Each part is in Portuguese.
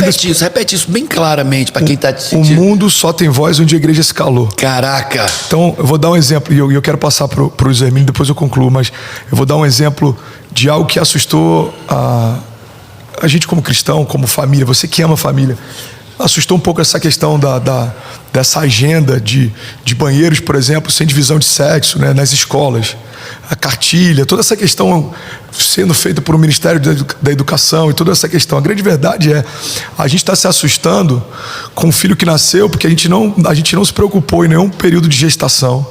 Repete isso bem claramente para quem está te O sentindo. mundo só tem voz onde a igreja se calou. Caraca! Então, eu vou dar um exemplo, e eu quero passar para o Zermini, depois eu concluo, mas eu vou dar um exemplo de algo que assustou a gente como cristão, como família, você que ama a família. Assustou um pouco essa questão dessa agenda de banheiros, por exemplo, sem divisão de sexo, né, nas escolas. A cartilha, toda essa questão sendo feita por um Ministério da Educação e toda essa questão. A grande verdade é, a gente está se assustando com um filho que nasceu porque a gente não se preocupou em nenhum período de gestação.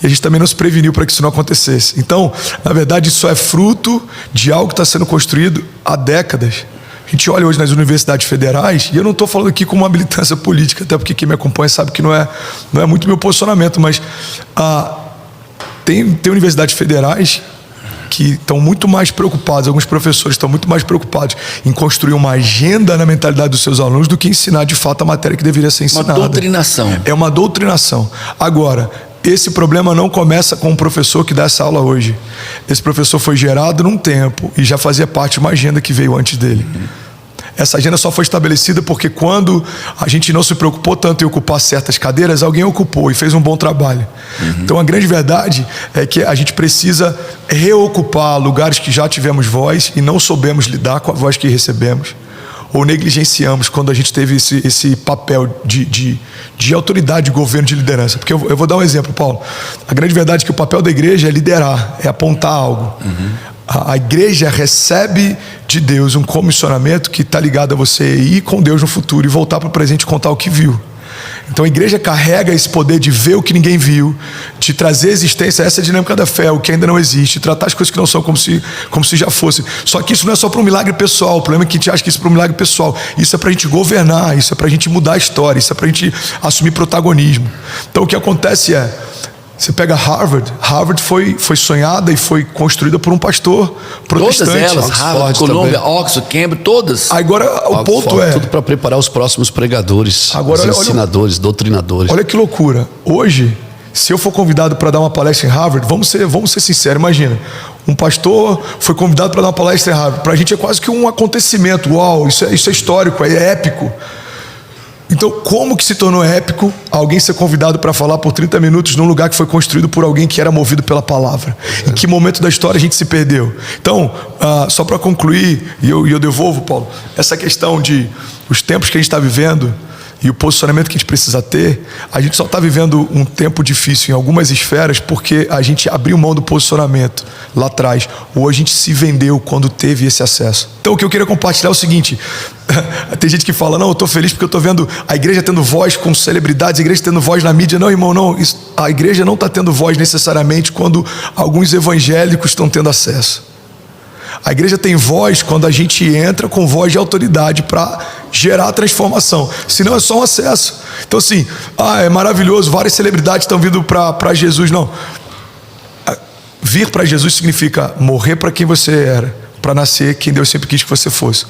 E a gente também não se preveniu para que isso não acontecesse. Então, na verdade, isso é fruto de algo que está sendo construído há décadas. A gente olha hoje nas universidades federais, e eu não estou falando aqui com uma militância política, até porque quem me acompanha sabe que não é muito meu posicionamento, mas tem universidades federais que estão muito mais preocupados, alguns professores estão muito mais preocupados em construir uma agenda na mentalidade dos seus alunos do que ensinar de fato a matéria que deveria ser ensinada. Uma doutrinação. É uma doutrinação. Agora, esse problema não começa com o professor que dá essa aula hoje. Esse professor foi gerado num tempo e já fazia parte de uma agenda que veio antes dele. Essa agenda só foi estabelecida porque quando a gente não se preocupou tanto em ocupar certas cadeiras, alguém ocupou e fez um bom trabalho. Então a grande verdade é que a gente precisa reocupar lugares que já tivemos voz e não soubemos lidar com a voz que recebemos, ou negligenciamos quando a gente teve esse papel de autoridade, de governo, de liderança. Porque eu vou dar um exemplo, Paulo. A grande verdade é que o papel da igreja é liderar, é apontar algo. A igreja recebe de Deus um comissionamento que está ligado a você ir com Deus no futuro e voltar para o presente e contar o que viu. Então a igreja carrega esse poder de ver o que ninguém viu, de trazer existência, essa é a dinâmica da fé, o que ainda não existe, tratar as coisas que não são como se já fosse. Só que isso não é só para um milagre pessoal. O problema é que a gente acha que isso é para um milagre pessoal. Isso é para a gente governar, isso é para a gente mudar a história, isso é para a gente assumir protagonismo. Então o que acontece é, você pega Harvard foi sonhada e foi construída por um pastor protestante. Todas elas, Harvard, Colômbia, Oxford, Cambridge, todas. Agora o ponto é, tudo para preparar os próximos pregadores, agora, os ensinadores, doutrinadores. Olha que loucura. Hoje, se eu for convidado para dar uma palestra em Harvard, vamos ser sinceros, imagina, um pastor foi convidado para dar uma palestra em Harvard. Para a gente é quase que um acontecimento. Uau, isso é histórico, é épico. Então, como que se tornou épico alguém ser convidado para falar por 30 minutos num lugar que foi construído por alguém que era movido pela palavra? Em que momento da história a gente se perdeu? Então, só para concluir, e eu devolvo, Paulo, essa questão de os tempos que a gente está vivendo e o posicionamento que a gente precisa ter, a gente só está vivendo um tempo difícil em algumas esferas porque a gente abriu mão do posicionamento lá atrás, ou a gente se vendeu quando teve esse acesso. Então o que eu queria compartilhar é o seguinte, tem gente que fala, não, eu estou feliz porque eu estou vendo a igreja tendo voz com celebridades, a igreja tendo voz na mídia. Não, irmão, não, a igreja não está tendo voz necessariamente quando alguns evangélicos estão tendo acesso. A igreja tem voz quando a gente entra com voz de autoridade para gerar transformação. Senão é só um acesso. Então assim, é maravilhoso, várias celebridades estão vindo para Jesus. Não. Vir para Jesus significa morrer para quem você era, para nascer quem Deus sempre quis que você fosse.